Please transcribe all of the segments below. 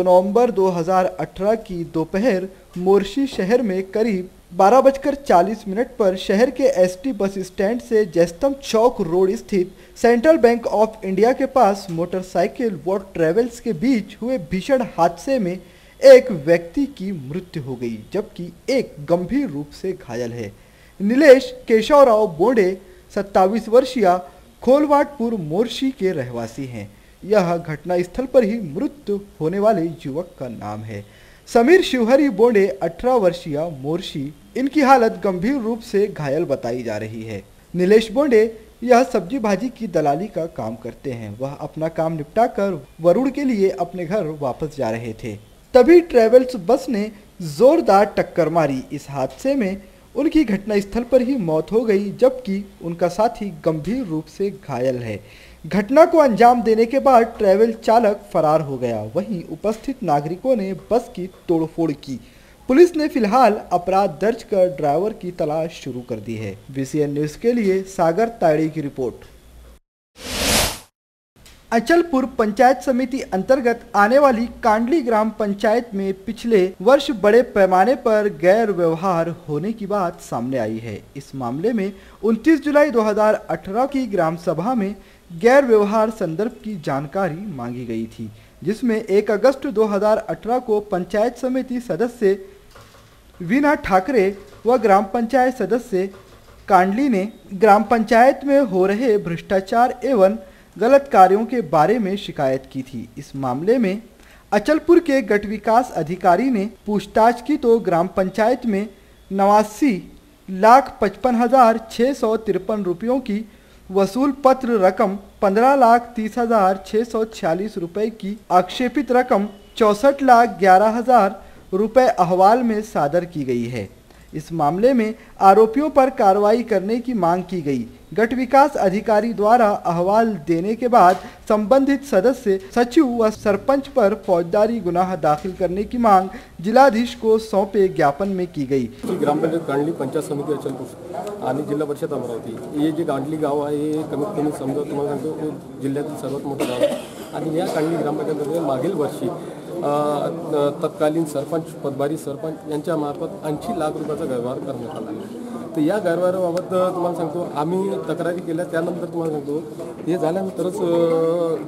नवंबर 2018 की दोपहर मोर्शी शहर में करीब 12:40 पर शहर के एसटी बस स्टैंड से जैस्तम चौक रोड स्थित सेंट्रल बैंक ऑफ इंडिया के पास मोटरसाइकिल व ट्रेवल्स के बीच हुए भीषण हादसे में एक व्यक्ति की मृत्यु हो गई, जबकि एक गंभीर रूप से घायल है। नीलेश केशवराव बोंडे 27 वर्षीय खोलवाटपुर मोर्शी के रहवासी हैं। यह घटना स्थल पर ही मृत्यु होने वाले युवक का नाम है। समीर शिवहरी बोंडे 18 वर्षीय मोर्शी, इनकी हालत गंभीर रूप से घायल बताई जा रही है। नीलेश बोंडे यह सब्जी भाजी की दलाली का काम करते हैं। वह अपना काम निपटाकर वरुण के लिए अपने घर वापस जा रहे थे, तभी ट्रेवल्स बस ने जोरदार टक्कर मारी। इस हादसे में उनकी घटनास्थल पर ही मौत हो गई, जबकि उनका साथी गंभीर रूप से घायल है। घटना को अंजाम देने के बाद ट्रैवल चालक फरार हो गया। वहीं उपस्थित नागरिकों ने बस की तोड़फोड़ की। पुलिस ने फिलहाल अपराध दर्ज कर ड्राइवर की तलाश शुरू कर दी है। VCN न्यूज के लिए सागर ताड़ी की रिपोर्ट। अचलपुर पंचायत समिति अंतर्गत आने वाली कांडली ग्राम पंचायत में पिछले वर्ष बड़े पैमाने पर गैर व्यवहार होने की बात सामने आई है। इस मामले में 29 जुलाई 2018 की ग्राम सभा में गैर व्यवहार संदर्भ की जानकारी मांगी गई थी, जिसमें 1 अगस्त 2018 को पंचायत समिति सदस्य वीना ठाकरे व ग्राम पंचायत सदस्य कांडली ने ग्राम पंचायत में हो रहे भ्रष्टाचार एवं गलत कार्यों के बारे में शिकायत की थी। इस मामले में अचलपुर के गट विकास अधिकारी ने पूछताछ की तो ग्राम पंचायत में 89,55,653 रुपयों की वसूल पत्र रकम 15,30,646 रुपए की आक्षेपित रकम 64,11,000 रुपए अहवाल में सादर की गई है। इस मामले में आरोपियों पर कार्रवाई करने की मांग की गई। गट विकास अधिकारी द्वारा अहवाल देने के बाद संबंधित सदस्य सचिव व सरपंच पर फौजदारी गुनाह दाखिल करने की मांग जिलाधीश को सौंपे ज्ञापन में की गई। ग्रामपंचायत कांडली पंचायत समिती अचलपूर आणि जिल्हा परिषद अमरावती हे जे कांडली गाव आहे हे कमीत कमी समजा तुम्हाला सांगतो जिल्ह्यातील सर्वात मोठं गाव आहे आणि या कांडली ग्रामपंचायतीमध्ये मागील वर्षी तत्कालीन सरपंच पदभारी सरपंच यांच्या मार्फत 80 लाख रुपयाचा व्यवहार करण्यात आला आहे। तर या व्यवहाराबाबत तुम्हाला सांगतो आम्ही तक्रारी केल्या, त्यानंतर तुम्हाला सांगतो हे झाल्यानंतरच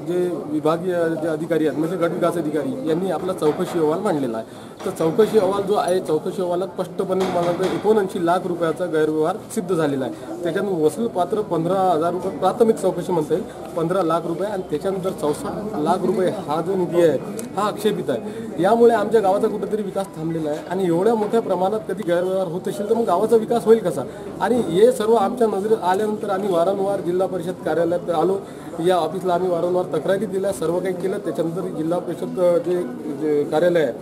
जे विभागीय जे अधिकारी आहेत म्हणजे गट विकास अधिकारी यांनी आपला चौकशी अहवाल मांडलेला आहे। तर चौकशी अहवाल जो आहे चौकशी अहवालात स्पष्टपणे मला 79 लाख रुपयाचा गैरव्यवहार सिद्ध झालेला आहे। त्याच्यातून वसूल पात्र 15,000 रुपये प्राथमिक चौकशी म्हणता येईल 15 लाख रुपये आणि त्याच्यानंतर 64 लाख रुपये हा जो निधी आहे हा आक्षेपित आहे। यामुळे आमच्या गावाचा कुठेतरी विकास थांबलेला आहे आणि एवढ्या मोठ्या प्रमाणात कधी गैरव्यवहार होत असेल तर मग गावाचा विकास होईल कसा? आणि हे सर्व आमच्या नजरेत आल्यानंतर आम्ही वारंवार जिल्हा परिषद कार्यालयात आलो, या ऑफिसला आम्ही वारंवार तक्रारी दिल्या, सर्व काही केलं। त्याच्यानंतर जिल्हा परिषद जे कार्यालय आहे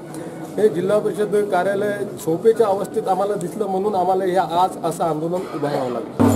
हे जिल्हा परिषद कार्यालय झोपेच्या अवस्थेत आम्हाला दिसलं, म्हणून आम्हाला हे आज असं आंदोलन उभारावं लागलं।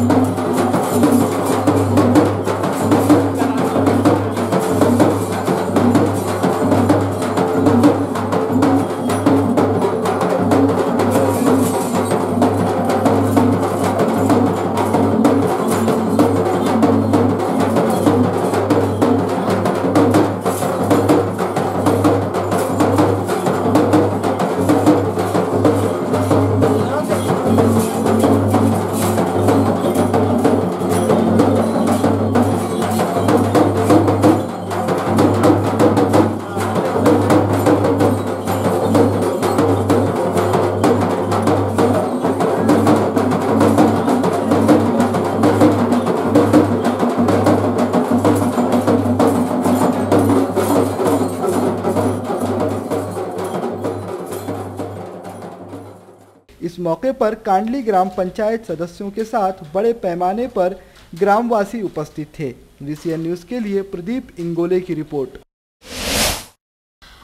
इस मौके पर कांडली ग्राम पंचायत सदस्यों के साथ बड़े पैमाने पर ग्रामवासी उपस्थित थे। VCN न्यूज के लिए प्रदीप इंगोले की रिपोर्ट।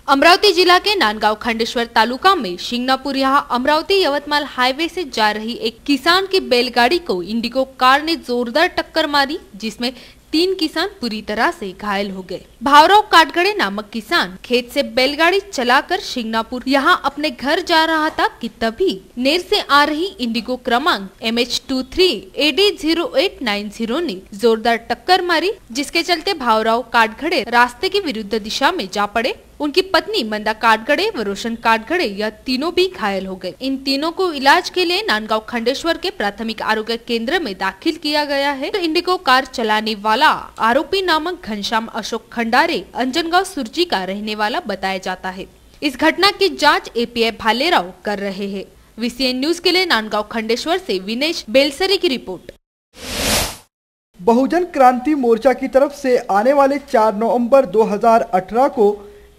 अमरावती जिला के नांदगांव खंडेश्वर तालुका में शिंगणापुर यहां अमरावती यवतमाल हाईवे से जा रही एक किसान की बैलगाड़ी को इंडिगो कार ने जोरदार टक्कर मारी, जिसमें 3 किसान पूरी तरह से घायल हो गए। भावराव काटगड़े नामक किसान खेत से बैलगाड़ी चलाकर शिंगणापुर यहां अपने घर जा रहा था कि तभी नेर से आ रही इंडिगो क्रमांक MH 523 AD 0890 ने जोरदार टक्कर मारी, जिसके चलते भावराव काटघड़े रास्ते की विरुद्ध दिशा में जा पड़े। उनकी पत्नी मंदा काटघड़े व रोशन काटघड़े यह तीनों भी घायल हो गए। इन तीनों को इलाज के लिए नांदगांव खंडेश्वर के प्राथमिक आरोग्य केंद्र में दाखिल किया गया है। तो इंडिगो कार चलाने वाला आरोपी नामक घनश्याम अशोक खंडारे अंजनगांव सुरजी का रहने वाला बताया जाता है। इस घटना की जांच एपीआई भालेराव कर रहे हैं। VCN न्यूज के लिए नांदगांव खंडेश्वर से विनेश बेलसरी की रिपोर्ट। बहुजन क्रांति मोर्चा की तरफ से आने वाले 4 नवंबर 2018 को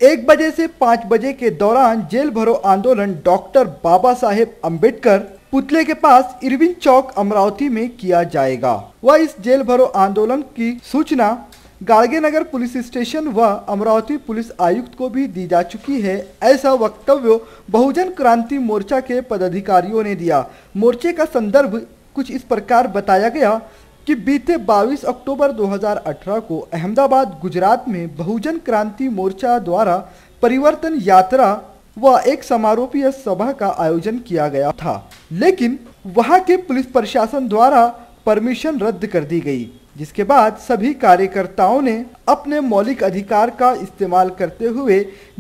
1 बजे से 5 बजे के दौरान जेल भरो आंदोलन डॉक्टर बाबा साहेब अम्बेडकर पुतले के पास इरविन चौक अमरावती में किया जाएगा। वह इस जेल भरो आंदोलन की सूचना गाड़गेनगर पुलिस स्टेशन व अमरावती पुलिस आयुक्त को भी दी जा चुकी है। ऐसा वक्तव्य बहुजन क्रांति मोर्चा के पदाधिकारियों ने दिया। मोर्चे का संदर्भ कुछ इस प्रकार बताया गया कि बीते 22 अक्टूबर 2018 को अहमदाबाद गुजरात में बहुजन क्रांति मोर्चा द्वारा परिवर्तन यात्रा व एक समारोपीय सभा का आयोजन किया गया था, लेकिन वहां के पुलिस प्रशासन द्वारा परमिशन रद्द कर दी गई, जिसके बाद सभी कार्यकर्ताओं ने अपने मौलिक अधिकार का इस्तेमाल करते हुए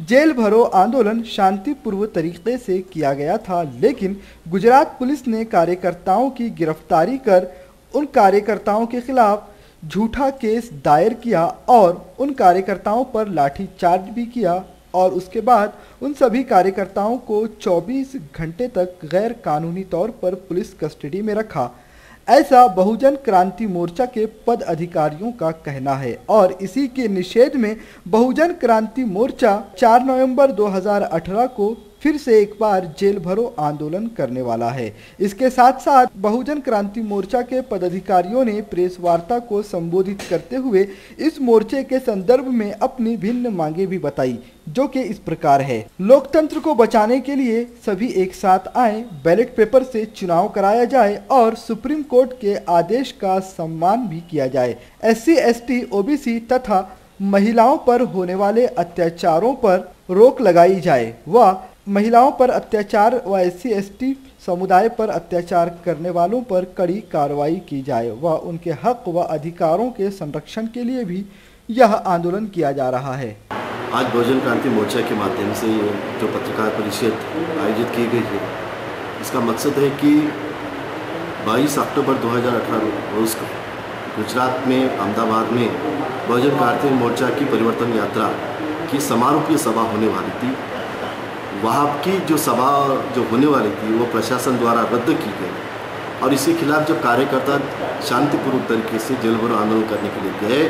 जेल भरो आंदोलन शांतिपूर्व तरीके से किया गया था। लेकिन गुजरात पुलिस ने कार्यकर्ताओं की गिरफ्तारी कर उन कार्यकर्ताओं के खिलाफ झूठा केस दायर किया और उन कार्यकर्ताओं पर लाठीचार्ज भी किया और उसके बाद उन सभी कार्यकर्ताओं को 24 घंटे तक गैर कानूनी तौर पर पुलिस कस्टडी में रखा। ऐसा बहुजन क्रांति मोर्चा के पद अधिकारियों का कहना है और इसी के निषेध में बहुजन क्रांति मोर्चा 4 नवंबर 2018 को फिर से एक बार जेल भरो आंदोलन करने वाला है। इसके साथ साथ बहुजन क्रांति मोर्चा के पदाधिकारियों ने प्रेस वार्ता को संबोधित करते हुए इस मोर्चे के संदर्भ में अपनी भिन्न मांगे भी बताई, जो कि इस प्रकार है। लोकतंत्र को बचाने के लिए सभी एक साथ आए, बैलेट पेपर से चुनाव कराया जाए और सुप्रीम कोर्ट के आदेश का सम्मान भी किया जाए। SC, ST, OBC तथा महिलाओं पर होने वाले अत्याचारों पर रोक लगाई जाए व महिलाओं पर अत्याचार व SC, ST समुदाय पर अत्याचार करने वालों पर कड़ी कार्रवाई की जाए व उनके हक व अधिकारों के संरक्षण के लिए भी यह आंदोलन किया जा रहा है। आज बहुजन क्रांति मोर्चा के माध्यम से जो पत्रकार परिषद आयोजित की गई है, इसका मकसद है कि 22 अक्टूबर 2018 रोज़ को गुजरात में अहमदाबाद में बहुजन क्रांति मोर्चा की परिवर्तन यात्रा की समारोपीय सभा होने वाली थी। वहाँ की जो सभा जो होने वाली थी वो प्रशासन द्वारा रद्द की गई और इसके खिलाफ जब कार्यकर्ता शांतिपूर्वक तरीके से जेल भरो आंदोलन करने के लिए गए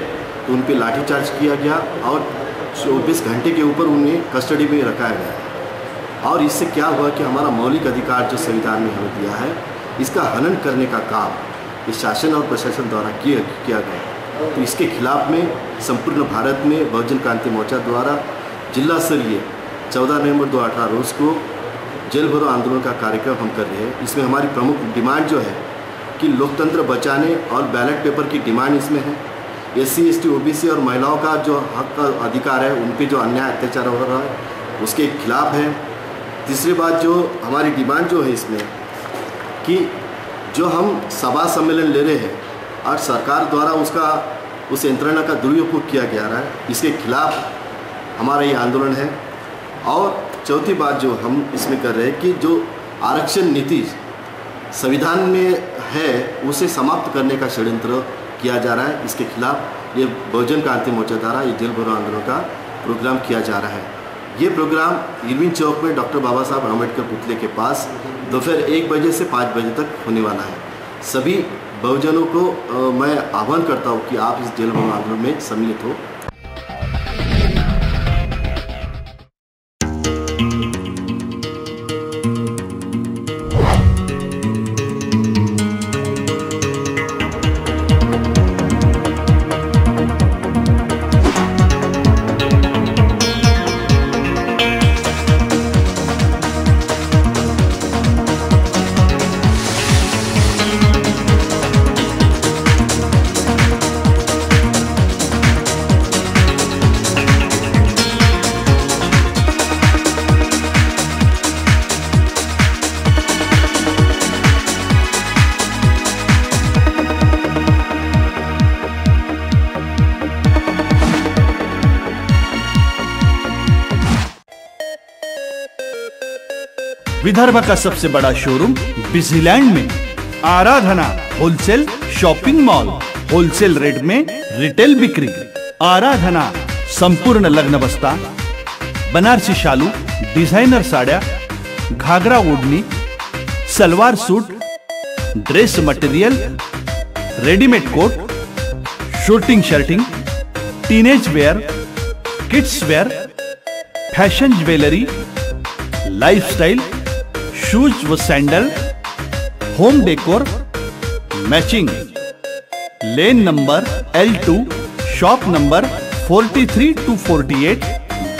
तो उन पर लाठीचार्ज किया गया और 24 घंटे के ऊपर उन्हें कस्टडी में रखाया गया। और इससे क्या हुआ कि हमारा मौलिक अधिकार जो संविधान ने हमें दिया है, इसका हनन करने का काम इस शासन और प्रशासन द्वारा किया गया। तो इसके खिलाफ में संपूर्ण भारत में बहुजन क्रांति मोर्चा द्वारा जिला स्तरीय 14 नवंबर 2018 रोज़ को जेल भरो आंदोलन का कार्यक्रम हम कर रहे हैं। इसमें हमारी प्रमुख डिमांड जो है कि लोकतंत्र बचाने और बैलेट पेपर की डिमांड इसमें है। SC, ST, OBC और महिलाओं का जो हक का अधिकार है, उन पे जो अन्याय अत्याचार हो रहा है उसके खिलाफ है। तीसरी बात जो हमारी डिमांड जो है इसमें कि जो हम सभा सम्मेलन ले रहे हैं और सरकार द्वारा उस यंत्रणा का दुरुपयोग किया जा रहा है, इसके खिलाफ हमारा ये आंदोलन है। और चौथी बात जो हम इसमें कर रहे हैं कि जो आरक्षण नीति संविधान में है उसे समाप्त करने का षड्यंत्र किया जा रहा है। इसके खिलाफ ये बहुजन क्रांति मोर्चा द्वारा ये जेल भरो आंदोलन का प्रोग्राम किया जा रहा है। ये प्रोग्राम इरविन चौक में डॉक्टर बाबा साहब अम्बेडकर पुतले के पास दोपहर 1 बजे से 5 बजे तक होने वाला है। सभी बहुजनों को मैं आह्वान करता हूँ कि आप इस जेल भरो आंदोलन में सम्मिलित हो। विदर्भ का सबसे बड़ा शोरूम बिजीलैंड में। Aradhana wholesale shopping mall, wholesale rate में रिटेल बिक्री। आराधना संपूर्ण लग्न बस्ता, बनारसी शालू, डिझायनर साड्या, घागरा ओढणी, salwar suit, dress material, readymade coat, shooting shirting, teenage wear, kids wear, fashion jewellery, lifestyle, shoes व sandal, home decor, matching. Lane number L2, shop number 43 to 48,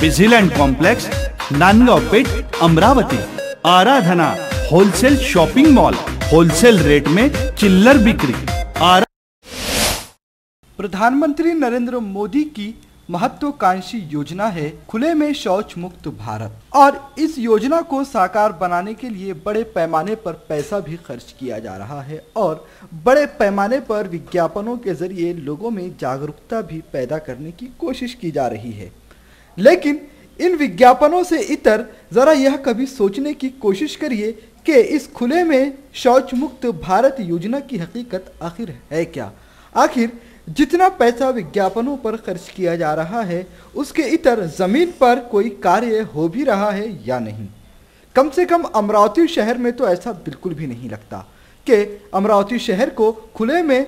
Busyland complex, Nandgaon Peth, Amravati. Aradhana wholesale shopping mall, wholesale rate में चिल्लर बिक्री। प्रधानमंत्री नरेंद्र मोदी की महत्वाकांक्षी योजना है खुले में शौच मुक्त भारत, और इस योजना को साकार बनाने के लिए बड़े पैमाने पर पैसा भी खर्च किया जा रहा है और बड़े पैमाने पर विज्ञापनों के जरिए लोगों में जागरूकता भी पैदा करने की कोशिश की जा रही है। लेकिन इन विज्ञापनों से इतर जरा यह कभी सोचने की कोशिश करिए कि इस खुले में शौच मुक्त भारत योजना की हकीकत आखिर है क्या। आखिर जितना पैसा विज्ञापनों पर खर्च किया जा रहा है उसके इतर जमीन पर कोई कार्य हो भी रहा है या नहीं। कम से कम अमरावती शहर में तो ऐसा बिल्कुल भी नहीं लगता कि अमरावती शहर को खुले में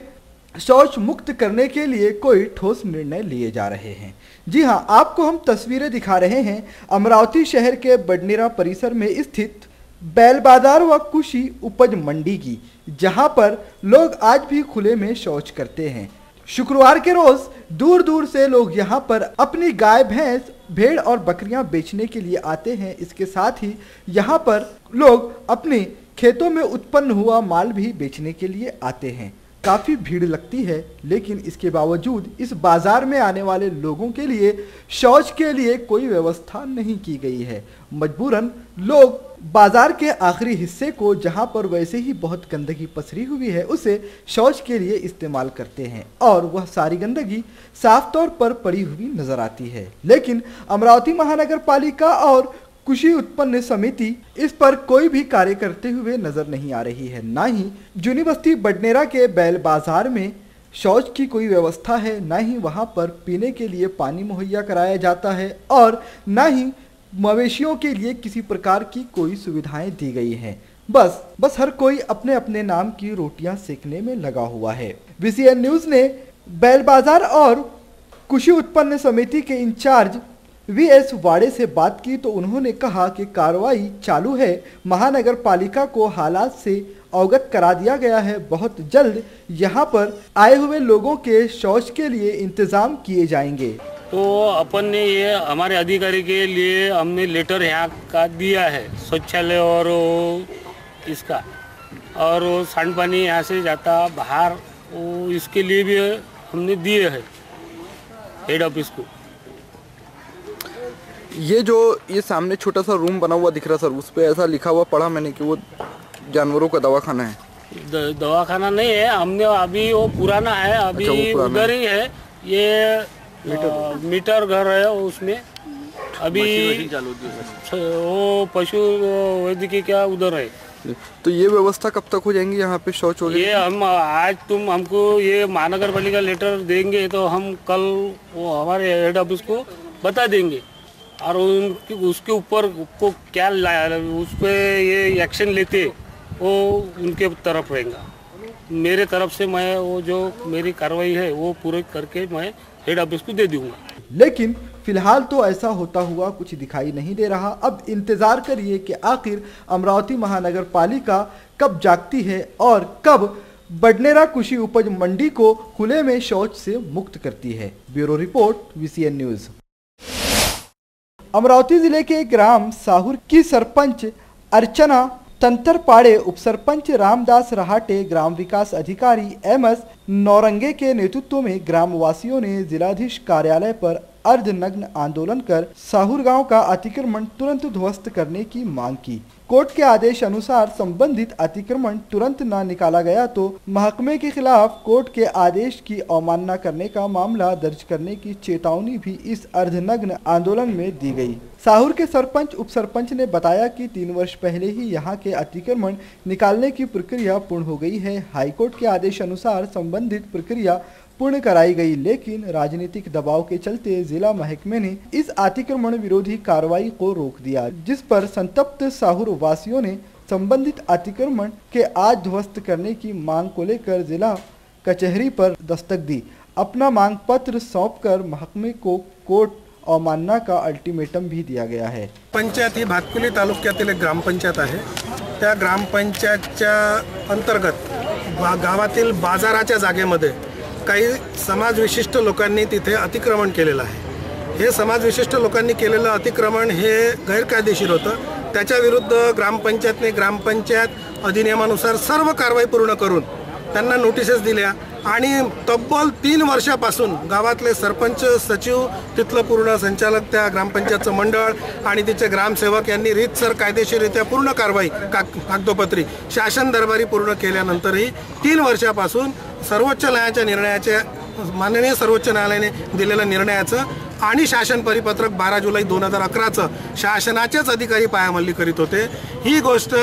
शौच मुक्त करने के लिए कोई ठोस निर्णय लिए जा रहे हैं। जी हां, आपको हम तस्वीरें दिखा रहे हैं अमरावती शहर के बडनेरा परिसर में स्थित बैल बाजार व कृषि उपज मंडी की, जहां पर लोग आज भी खुले में शौच करते हैं। शुक्रवार के रोज दूर दूर से लोग यहां पर अपनी गाय, भैंस, भेड़ और बकरियां बेचने के लिए आते हैं। इसके साथ ही यहां पर लोग अपने खेतों में उत्पन्न हुआ माल भी बेचने के लिए आते हैं। काफ़ी भीड़ लगती है, लेकिन इसके बावजूद इस बाजार में आने वाले लोगों के लिए शौच के लिए कोई व्यवस्था नहीं की गई है। मजबूरन लोग बाजार के आखिरी हिस्से को, जहां पर वैसे ही बहुत गंदगी पसरी हुई है, उसे शौच के लिए इस्तेमाल करते हैं और वह सारी गंदगी साफ तौर पर पड़ी हुई नजर आती है। लेकिन अमरावती महानगर पालिका और कृषि उत्पन्न समिति इस पर कोई भी कार्य करते हुए नजर नहीं आ रही है। ना ही जूनी बस्ती बडनेरा के बैल बाजार में शौच की कोई व्यवस्था है, ना ही वहां पर पीने के लिए पानी मुहैया कराया जाता है और ना ही मवेशियों के लिए किसी प्रकार की कोई सुविधाएं दी गई हैं। बस हर कोई अपने अपने नाम की रोटियां सेकने में लगा हुआ है। VCN न्यूज ने बैल बाजार और कृषि उत्पन्न समिति के इंचार्ज VS वाड़े से बात की तो उन्होंने कहा कि कार्रवाई चालू है। महानगर पालिका को हालात से अवगत करा दिया गया है। बहुत जल्द यहां पर आए हुए लोगों के शौच के लिए इंतजाम किए जाएंगे। तो अपन ने ये हमारे अधिकारी के लिए हमने लेटर यहाँ का दिया है, शौचालय और इसका, और सांड पानी यहाँ से जाता बाहर, वो इसके लिए भी हमने दिए है हेड ऑफिस को। ये सामने छोटा सा रूम बना हुआ दिख रहा सर, उस पे ऐसा लिखा हुआ पढ़ा मैंने कि वो जानवरों का दवाखाना है। दवाखाना नहीं है, हमने अभी वो पुराना है, अभी अच्छा, उधर ही है। ये मीटर घर है उसमें अभी वो पशु वैद्य क्या उधर है। तो ये व्यवस्था कब तक हो जाएंगी यहाँ पे शौच हो? ये हम आज तुम हमको ये महानगर पालिका लेटर देंगे तो हम कल वो हमारे हेड ऑफिस को बता देंगे और उसके ऊपर को क्या उस पर ये एक्शन लेते वो उनके तरफ रहेगा। मेरे तरफ से मैं वो जो मेरी कार्रवाई है वो पूरे करके मैं हेड ऑफिस को दे दूंगा। लेकिन फिलहाल तो ऐसा होता हुआ कुछ दिखाई नहीं दे रहा। अब इंतजार करिए कि आखिर अमरावती महानगर पालिका कब जागती है और कब बडनेरा कृषि उपज मंडी को खुले में शौच से मुक्त करती है। Bureau report VCN news. Amravati जिले के ग्राम साहुर की सरपंच अर्चना तंतरपाड़े, उप सरपंच रामदास रहाटे, ग्राम विकास अधिकारी MS नौरंगे के नेतृत्व में ग्रामवासियों ने जिलाधीश कार्यालय पर अर्धनग्न आंदोलन कर साहुर गांव का अतिक्रमण तुरंत ध्वस्त करने की मांग की। कोर्ट के आदेश अनुसार संबंधित अतिक्रमण तुरंत न निकाला गया तो महकमे के खिलाफ कोर्ट के आदेश की अवमानना करने का मामला दर्ज करने की चेतावनी भी इस अर्धनग्न आंदोलन में दी गई। साहुर के सरपंच उप सरपंच ने बताया कि 3 वर्ष पहले ही यहां के अतिक्रमण निकालने की प्रक्रिया पूर्ण हो गई है। हाईकोर्ट के आदेश अनुसार संबंधित प्रक्रिया पूर्ण कराई गई, लेकिन राजनीतिक दबाव के चलते जिला महकमे ने इस अतिक्रमण विरोधी कार्रवाई को रोक दिया, जिस पर संतप्त साहुर वासियों ने संबंधित अतिक्रमण के आज ध्वस्त करने की मांग को लेकर जिला कचहरी पर दस्तक दी। अपना मांग पत्र सौंपकर महकमे को कोर्ट अवमानना का अल्टिमेटम भी दिया गया है। पंचायत ही भातकुली तालुक्यातील एक ग्रामपंचायत आहे। त्या ग्रामपंचायतच्या अंतर्गत गावातील बाजाराच्या जागेमध्ये काही समाजविशिष्ट लोकांनी तिथे अतिक्रमण केलेलं आहे। हे समाजविशिष्ट लोकांनी केलेलं अतिक्रमण हे गैरकायदेशीर होतं। त्याच्या विरुद्ध ग्रामपंचायतने ग्रामपंचायत अधिनियमानुसार सर्व कारवाई पूर्ण करून त्यांना नोटिसेस दिल्या आणि तब्बल 3 वर्षापासून गावातले सरपंच, सचिव, तिथलं पूर्ण संचालक, त्या ग्रामपंचायतचं मंडळ आणि तिचे ग्रामसेवक यांनी रीतसर कायदेशीररित्या पूर्ण कारवाई कागदोपत्री शासन दरबारी पूर्ण केल्यानंतरही 3 वर्षापासून सर्वोच्च न्यायालयाच्या निर्णयाचे माननीय सर्वोच्च न्यायालयाने दिलेल्या निर्णयाचं आणि शासन परिपत्रक 12 जुलै 2011चं शासनाचेच अधिकारी पायामल्ली करीत होते। ही गोष्ट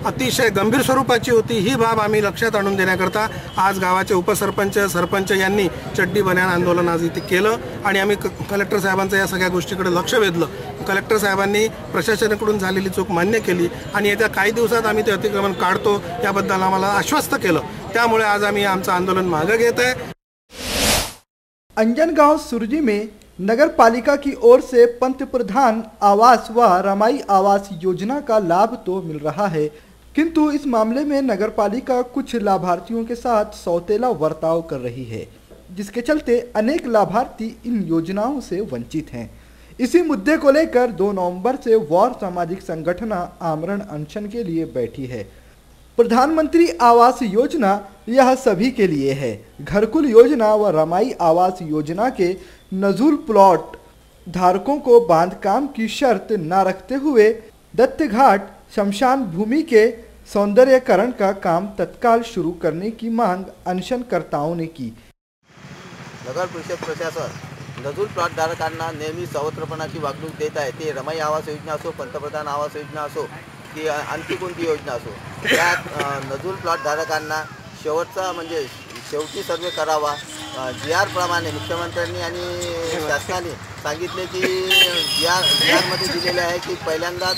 अतिशय गंभीर स्वरूपाची होती। ही बाब आम्ही लक्षात आणून देण्याकरता आज गावाचे उपसरपंच, सरपंच यांनी चड्डी बन्यान आंदोलन आज इथे केलं आणि आम्ही कलेक्टर साहेबांचं या सगळ्या गोष्टीकडे लक्ष वेधलं। कलेक्टर साहेबांनी प्रशासनाकडून झालेली चूक मान्य केली आणि येत्या काही दिवसात आम्ही ते अतिक्रमण काढतो याबद्दल आम्हाला आश्वस्त केलं। त्यामुळे आज आम्ही आमचं आंदोलन मागे घेत आहे। अंजनगांव सुरजी में नगर पालिका की ओर से पंतप्रधान आवास व रमाई आवास योजना का लाभ तो मिल रहा है, किंतु इस मामले में नगर पालिका कुछ लाभार्थियों के साथ सौतेला बर्ताव कर रही है, जिसके चलते अनेक लाभार्थी इन योजनाओं से वंचित हैं। इसी मुद्दे को लेकर 2 नवंबर से वार सामाजिक संगठन आमरण अनशन के लिए बैठी है। प्रधानमंत्री आवास योजना यह सभी के लिए है। घरकुल योजना व रमाई आवास योजना के नजूल प्लॉट धारकों को बांधकाम की शर्त न रखते हुए दत्तघाट शमशान भूमि के सौंदर्यकरण का काम तत्काल शुरू करने की मांग अनशनकर्ताओं ने की। नगर परिषद प्रशासन नजूल प्लॉट धारकांना नेहमी सर्वत्रपणाची वागणूक देत आहे। ते रमाई आवास योजना असो, पंतप्रधान आवास योजना असो की आणखी कोणती योजना असो, त्यात नजूल प्लॉट धारकांना शेवटचा म्हणजे शेवटी सर्वे करावा। GR प्रमाणे मुख्यमंत्र्यांनी आणि शासनाने सांगितले की GR मध्ये दिलेले आहे की पहिल्यांदाच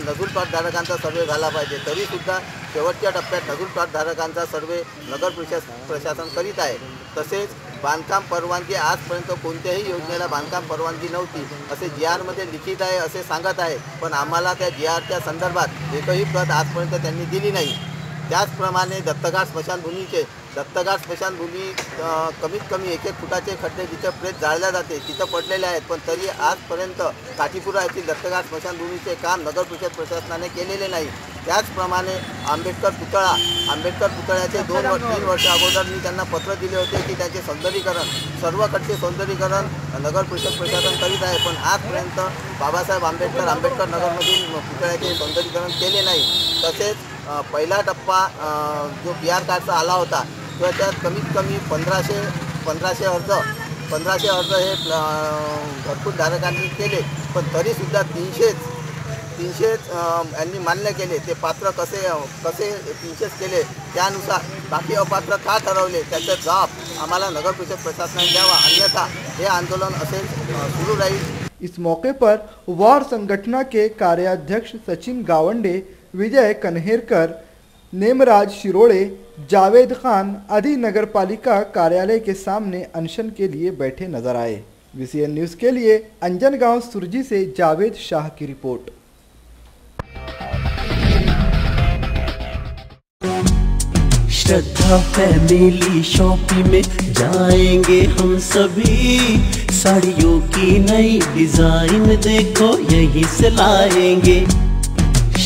नजूल प्लॉट धारकांचा सर्वे झाला पाहिजे। तरीसुद्धा शेवटच्या टप्प्यात नजूल प्लॉट धारकांचा सर्वे नगर प्रशासन करीत आहे। तसेच बांधकाम परवानगी आजपर्यंत कोणत्याही योजनेला बांधकाम परवानगी नव्हती असे GR मध्ये लिखित आहे असे सांगत आहे, पण आम्हाला त्या GRच्या संदर्भात एकही प्रत आजपर्यंत त्यांनी दिली नाही। त्याचप्रमाणे दत्तघाट स्मशानभूमी कमीत कमी 1-1 फुटाचे खड्डे जिथे प्रेत जाळल्या जाते तिथं पडलेले आहेत, पण तरी आजपर्यंत काठीपुरा येथील दत्तघाट स्मशानभूमीचे काम नगर परिषद प्रशासनाने केलेले नाही। त्याचप्रमाणे आंबेडकर पुतळ्याचे 2-3 वर्ष अगोदर मी त्यांना पत्र दिले होते की त्याचे सौंदर्यीकरण सर्वकडचे सौंदर्यीकरण नगर परिषद प्रशासन करीत आहे, पण आजपर्यंत बाबासाहेब आंबेडकर नगरमधील पुतळ्याचे सौंदर्यीकरण केले नाही। तसेच पहिला टप्पा जो PR कार्डचा आला होता तो त्यात कमीत कमी 1500 अर्ज हे घरकुल धारकांनी केले, पण तरीसुद्धा 300 यांनी मान्य केले। ते पात्र कसे 300 केले त्यानुसार बाकी अपात्र का ठरवले त्याचा जबाब आम्हाला नगर परिषद प्रशासनाने द्यावा, अन्यथा हे आंदोलन असेल सुरू राहील। इस मौके पर वार संगठन के कार्याध्यक्ष सचिन गावंडे, विजय कन्हेरकर, नेमराज शिरोड़े, जावेद खान आदि नगर पालिका कार्यालय के सामने अनशन के लिए बैठे नजर आए। VCN न्यूज के लिए अंजनगांव सुरजी से जावेद शाह की रिपोर्ट। श्रद्धा फैमिली शॉपिंग में जाएंगे हम सभी, साड़ियों की नई डिजाइन देखो यहीं से लाएंगे।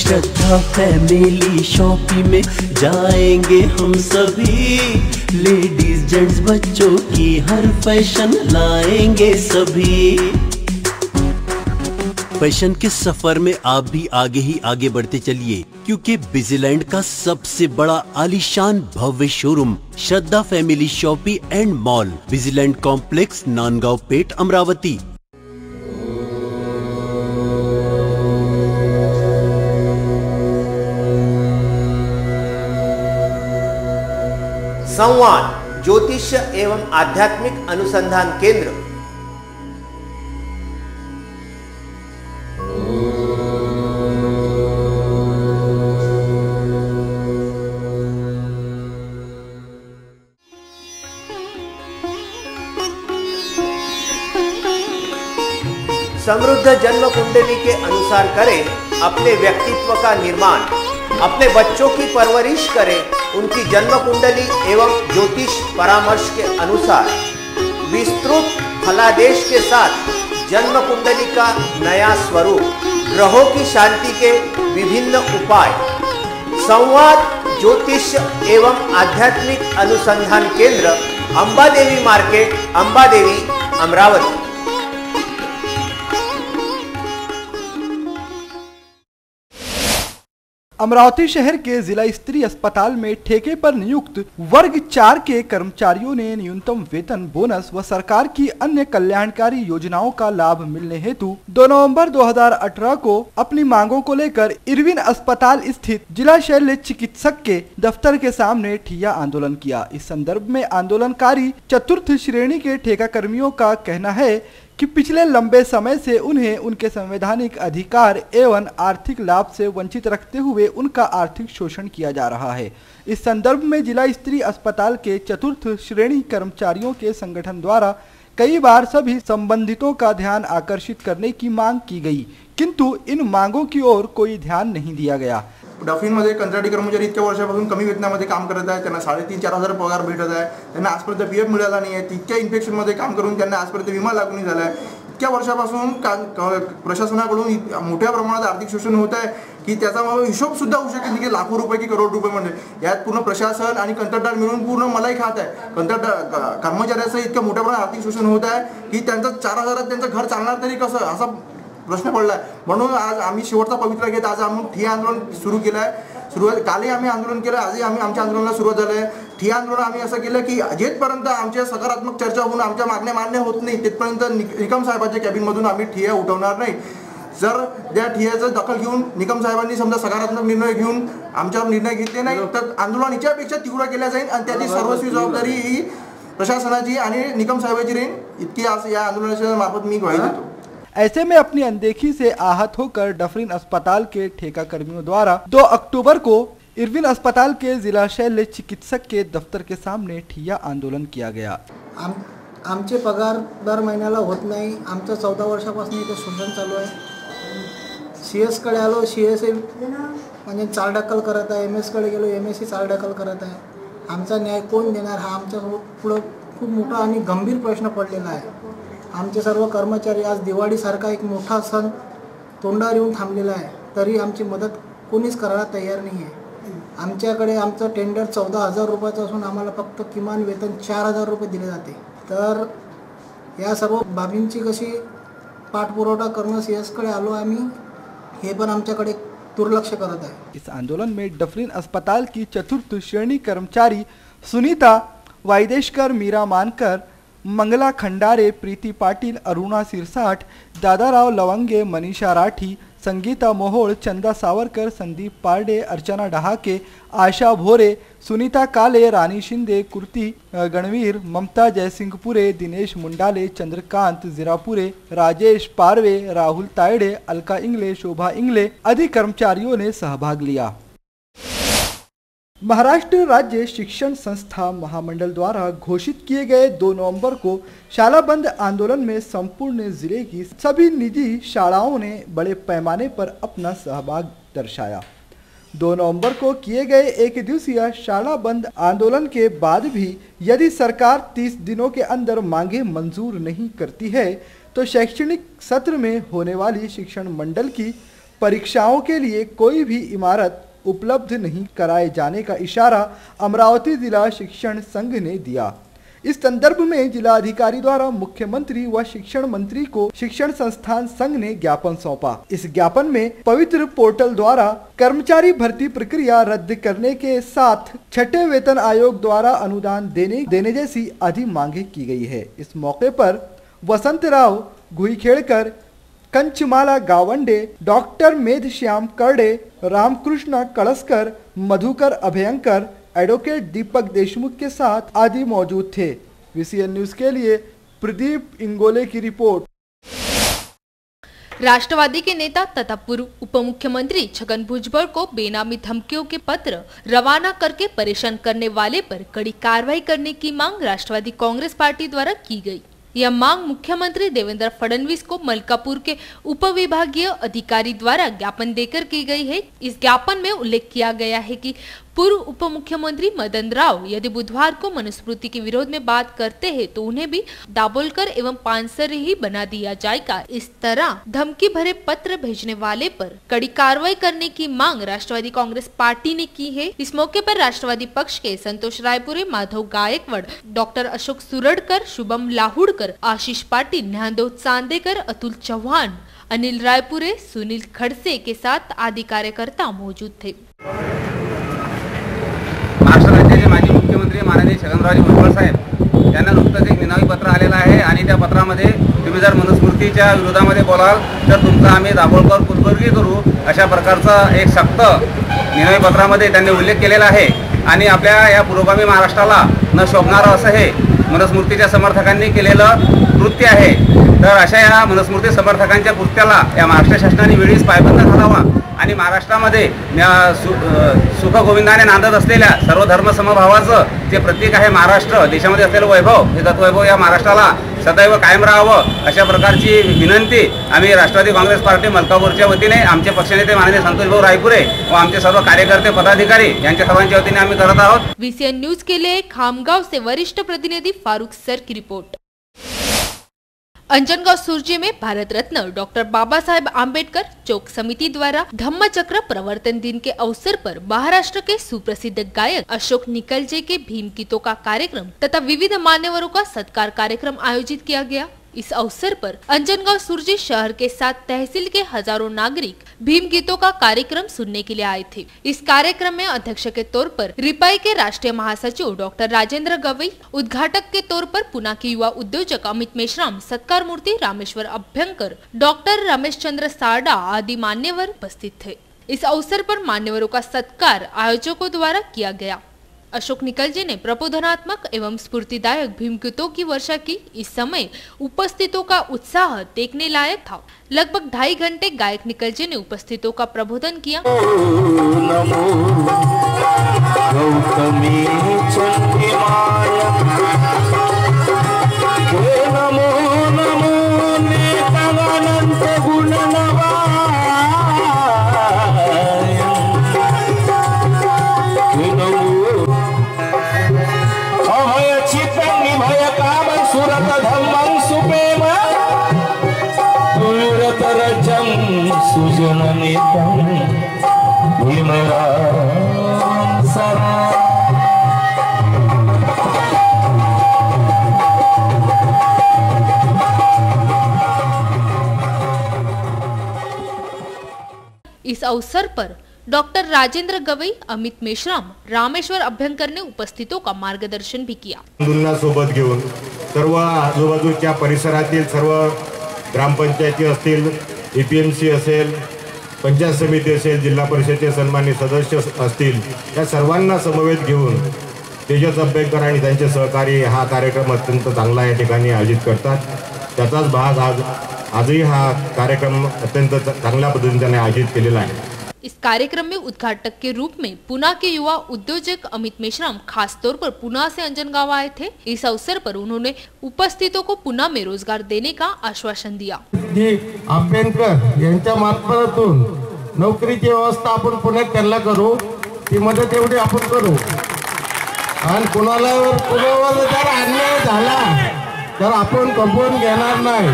श्रद्धा फैमिली शॉपिंग में जाएंगे हम सभी। लेडीज जेंट्स बच्चों की हर फैशन लाएंगे सभी। फैशन के सफर में आप भी आगे ही आगे बढ़ते चलिए, क्योंकि बिजीलैंड का सबसे बड़ा आलीशान भव्य showroom Shraddha family shopping and mall, Busyland complex, Nandgaon Peth, Amravati. संवाद ज्योतिष एवं आध्यात्मिक अनुसंधान केंद्र। समृद्ध जन्म कुंडली के अनुसार करें अपने व्यक्तित्व का निर्माण, अपने बच्चों की परवरिश करें उनकी जन्म कुंडली एवं ज्योतिष परामर्श के अनुसार। विस्तृत फलादेश के साथ जन्म कुंडली का नया स्वरूप, ग्रहों की शांति के विभिन्न उपाय। संवाद ज्योतिष एवं आध्यात्मिक अनुसंधान केंद्र, अंबादेवी मार्केट, अंबादेवी, अमरावती। अमरावती शहर के जिला स्तरीय अस्पताल में ठेके पर नियुक्त वर्ग 4 के कर्मचारियों ने न्यूनतम वेतन, बोनस व सरकार की अन्य कल्याणकारी योजनाओं का लाभ मिलने हेतु 2 नवंबर 2018 को अपनी मांगों को लेकर इरविन अस्पताल स्थित जिला शल्य चिकित्सक के दफ्तर के सामने ठिया आंदोलन किया। इस संदर्भ में आंदोलनकारी चतुर्थ श्रेणी के ठेका कर्मियों का कहना है कि पिछले लंबे समय से उन्हें उनके संवैधानिक अधिकार एवं आर्थिक लाभ से वंचित रखते हुए उनका आर्थिक शोषण किया जा रहा है। इस संदर्भ में जिला स्तरीय अस्पताल के चतुर्थ श्रेणी कर्मचारियों के संगठन द्वारा कई बार सभी संबंधितों का ध्यान आकर्षित करने की मांग की गई, किंतु इन मांगों की ओर कोई ध्यान नहीं दिया गया। डफीनमध्ये कंत्राटी कर्मचारी इतक्या वर्षापासून कमी वेतनामध्ये काम करत आहे, त्यांना 3,500-4,000 हजार पगार भेटत आहे, त्यांना आजपर्यंत पीएफ मिळाला नाही आहे, तितक्या इन्फेक्शनमध्ये काम करून त्यांना आजपर्यंत विमा लागू नाही झाला आहे। इतक्या वर्षापासून प्रशासनाकडून मोठ्या प्रमाणात आर्थिक शोषण होत आहे की त्याचा हिशोब सुद्धा होऊ शकेल की लाखो रुपये की करोड रुपये म्हणजे यात पूर्ण प्रशासन आणि कंत्राटदार मिळून पूर्ण मलाई खात आहे। कंत्राटदार कर्मचाऱ्याचं इतक्या मोठ्या प्रमाणात आर्थिक शोषण होत आहे की त्यांचं 4,000 त्यांचं घर चालणार तरी कसं, असा प्रश्न पडलाय। म्हणून आज आम्ही शेवटचा पवित्रा घेत आज आम्ही ठिय्या आंदोलन सुरू केलं आहे। कालही आम्ही आंदोलन केलं, आजही आम्ही आमच्या आंदोलनाला सुरुवात झाली आहे। ठिय्या आंदोलन आम्ही असं केलं की जेथपर्यंत आमच्या सकारात्मक चर्चा होऊन आमच्या मागण्या मान्य होत नाही तिथपर्यंत निकम साहेबांच्या कॅबिनमधून आम्ही ठिय्या उठवणार नाही। जर त्या ठिय्याचं दखल घेऊन निकम साहेबांनी समजा सकारात्मक निर्णय घेऊन आमच्यावर निर्णय घेतले नाही तर आंदोलन याच्यापेक्षा तीव्र केलं जाईल आणि त्याची सर्वस्वी जबाबदारी ही प्रशासनाची आणि निकम साहेबांची राहील, इतकी आज या आंदोलनाच्या मार्फत मी ग्वाही देतो। ऐसे में अपनी अनदेखी से आहत होकर डफरीन अस्पताल के ठेका कर्मियों द्वारा 2 अक्टूबर को इरविन अस्पताल के जिला शल्य चिकित्सक के दफ्तर के सामने ठिय्या आंदोलन किया गया। आमचे पगार दर महिन्याला होत नाही, आमचं 14 वर्षापासून इथे शोषण चालू आहे। CS कडे आलो, CS म्हणजे चालढकल करत आहे, MS कडे गेलो, MSC चालढकल करत आहे। आमचा न्याय कोण देणार हा आमच्या पुढे खूप मोठा आणि गंभीर प्रश्न पडलेला आहे। आमचे सर्व कर्मचारी आज दिवाळीसारखा एक मोठा सण तोंडावर येऊन थांबलेला आहे, तरी आमची मदत कोणीच करायला तयार नाही आहे। आमच्याकडे आमचं टेंडर 14,000 रुपयाचं असून आम्हाला फक्त किमान वेतन 4,000 रुपये दिले जाते। तर या सर्व बाबींची कशी पाठपुरावा करणं CS कडे आलो आम्ही, हे पण आमच्याकडे दुर्लक्ष करत आहे। इस आंदोलन में डफरीन अस्पताल की चतुर्थ श्रेणी कर्मचारी सुनीता वायदेशकर, मीरा मानकर, मंगला खंडारे, प्रीति पाटिल, अरुणा सिरसाट, दादाराव लवंगे, मनीषा राठी, संगीता मोहोळ, चंदा सावरकर, संदीप पारडे, अर्चना डहाके, आशा भोरे, सुनीता काले, रानी शिंदे, कुर्ती गणवीर, ममता जयसिंगपुरे, दिनेश मुंडाले, चंद्रकांत जिरापुरे, राजेश पारवे, राहुल तायडे, अलका इंगले, शोभा इंगले आदि कर्मचारियों ने सहभाग लिया। महाराष्ट्र राज्य शिक्षण संस्था महामंडल द्वारा घोषित किए गए 2 नवंबर को शाला बंद आंदोलन में संपूर्ण जिले की सभी निजी शालाओं ने बड़े पैमाने पर अपना सहभाग दर्शाया। 2 नवंबर को किए गए 1 दिवसीय शाला बंद आंदोलन के बाद भी यदि सरकार 30 दिनों के अंदर मांगे मंजूर नहीं करती है तो शैक्षणिक सत्र में होने वाली शिक्षण मंडल की परीक्षाओं के लिए कोई भी इमारत उपलब्ध नहीं कराए जाने का इशारा अमरावती जिला शिक्षण संघ ने दिया। इस संदर्भ में जिला अधिकारी द्वारा मुख्यमंत्री व शिक्षण मंत्री को शिक्षण संस्थान संघ ने ज्ञापन सौंपा। इस ज्ञापन में पवित्र पोर्टल द्वारा कर्मचारी भर्ती प्रक्रिया रद्द करने के साथ छठे वेतन आयोग द्वारा अनुदान देने जैसी आदि मांगे की गई है। इस मौके पर वसंतराव घुईखेड़कर, कंचमाला गावंडे, डॉक्टर मेघश्याम करडे, रामकृष्ण कळसकर, मधुकर अभयंकर, एडवोकेट दीपक देशमुख के साथ आदि मौजूद थे। VCN न्यूज के लिए प्रदीप इंगोले की रिपोर्ट। राष्ट्रवादी के नेता तथा पूर्व उप मुख्यमंत्री छगन भुजबल को बेनामी धमकियों के पत्र रवाना करके परेशान करने वाले पर कड़ी कार्रवाई करने की मांग राष्ट्रवादी कांग्रेस पार्टी द्वारा की गई। यह मांग मुख्यमंत्री देवेंद्र फडणवीस को मलकापुर के उप विभागीय अधिकारी द्वारा ज्ञापन देकर की गई है। इस ज्ञापन में उल्लेख किया गया है कि पूर्व उप मुख्यमंत्री मदन राव यदि बुधवार को मनुस्मृति के विरोध में बात करते हैं तो उन्हें भी दाभोलकर एवं पानसरे ही बना दिया जाएगा। इस तरह धमकी भरे पत्र भेजने वाले पर कड़ी कार्रवाई करने की मांग राष्ट्रवादी कांग्रेस पार्टी ने की है। इस मौके पर राष्ट्रवादी पक्ष के संतोष रायपुरे, माधव गायकवाड़, डॉक्टर अशोक सुरड़कर, शुभम लाहुड़कर, आशीष पाटिल, ज्ञानदेव चांदेकर, अतुल चौहान, अनिल रायपुरे, सुनील खड़से के साथ आदि कार्यकर्ता मौजूद थे। महाराष्ट्र राज्याचे माजी मुख्यमंत्री माननीय छगनरावजी भुजबळ साहेब यांना नुकतंच एक निनावी पत्र आलेलं आहे आणि त्या पत्रामध्ये तुम्ही जर मनुस्मृतीच्या विरोधामध्ये बोलाल तर तुमचा आम्ही दाभोलकर कुलवर्गी करू अशा प्रकारचा एक सक्त निनावी पत्रामध्ये त्यांनी उल्लेख केलेला आहे। आणि आपल्या या पुरोगामी महाराष्ट्राला न शोभणारं असं हे मनुस्मृतीच्या समर्थकांनी केलेलं कृत्य आहे। तर अशा या मनुस्मृती समर्थकांच्या कृत्याला या महाराष्ट्र शासनाने वेळीच पायबंद घालावा आणि महाराष्ट्रामध्ये सुखगोविंदाने नांदत असलेल्या सर्व धर्म समभावाचं जे प्रतीक आहे महाराष्ट्र, देशामध्ये असलेलं वैभव, हे दत्तवैभव या महाराष्ट्राला सदैव कायम राहावं अशा प्रकारची विनंती आम्ही राष्ट्रवादी काँग्रेस पार्टी मलकापूरच्या वतीने आमचे पक्षनेते माननीय संतोषभाऊ रायपुरे व आमचे सर्व कार्यकर्ते पदाधिकारी यांच्या सर्वांच्या वतीने आम्ही करत आहोत। VCN न्यूज के लिए खामगांव से वरिष्ठ प्रतिनिधि फारूक सर की रिपोर्ट। अंजनगांव सुरजी में भारत रत्न डॉक्टर बाबा साहेब आम्बेडकर चौक समिति द्वारा धम्म चक्र प्रवर्तन दिन के अवसर पर महाराष्ट्र के सुप्रसिद्ध गायक अशोक निकलजे के भीम गीतों का कार्यक्रम तथा विविध मान्यवरों का सत्कार कार्यक्रम आयोजित किया गया। इस अवसर पर अंजनगांव सुरजी शहर के 7 तहसील के हजारों नागरिक भीम गीतों का कार्यक्रम सुनने के लिए आए थे। इस कार्यक्रम में अध्यक्ष के तौर पर रिपाई के राष्ट्रीय महासचिव डॉक्टर राजेंद्र गवई, उद्घाटक के तौर पर पुना के युवा उद्योजक अमित मेश्राम, सत्कार मूर्ति रामेश्वर अभ्यंकर, डॉक्टर रमेश चंद्र सारडा आदि मान्यवर उपस्थित थे। इस अवसर पर मान्यवरों का सत्कार आयोजकों द्वारा किया गया। अशोक निकलजे ने प्रबोधनात्मक एवं स्फूर्तिदायक भीम गीतों की वर्षा की। इस समय उपस्थितों का उत्साह देखने लायक था। लगभग 2.5 घंटे गायक निकलजे ने उपस्थितों का प्रबोधन किया। इस अवसर पर डॉक्टर राजेंद्र गवई, अमित मेश्राम, रामेश्वर अभ्यंकर ने उपस्थितों का मार्गदर्शन भी किया। सोबत घेऊन सर्व आजूबाजूच्या परिसरातील सर्व ग्रामपंचायती असतील, APMC असेल, पंचायत समिती असेल, जिल्हा परिषदेचे सन्मानित सदस्य असतील, या सर्वांना समवेत घेऊन तेजस अभ्यंकर आणि त्यांचे सहकारी हा कार्यक्रम अत्यंत चांगला या ठिकाणी आयोजित करतात। त्याचाच भाग आजही हा कार्यक्रम अत्यंत चांगल्या पद्धतीने आयोजित केलेला आहे। इस कार्यक्रम में उद्घाटक के रूप में पुना के युवा उद्योजक अमित मेश्राम खास तौर पर पुना से अंजनगांव आए थे। इस अवसर पर उन्होंने उपस्थितों को पुना में रोजगार देने का आश्वासन दिया। अभ्यंकर यांच्या मार्फतून नोकरीची व्यवस्था आपण पुण्यात त्यांना करू, ती मदत एवढी आपण करू। आणि कुणाला जर अन्याय झाला तर आपण खपवून घेणार नाही.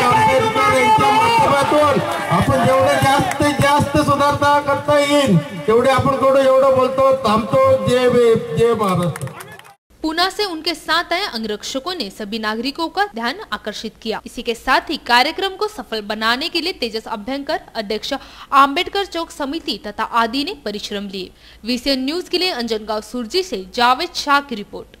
आंबेडकर यांच्या माध्यमातून आपण जेवढे जास्तीत जास्त सुधारणा करता येईल तेवढे आपण एवढं बोलतो. थांबतो. जय महाराष्ट्र. पुणे से उनके साथ आए अंगरक्षकों ने सभी नागरिकों का ध्यान आकर्षित किया. इसी के साथ ही कार्यक्रम को सफल बनाने के लिए तेजस अभ्यंकर, अध्यक्ष आंबेडकर चौक समिति तथा आदि ने परिश्रम लिए. VCN न्यूज के लिए अंजनगांव सुरजी से जावेद शाह की रिपोर्ट.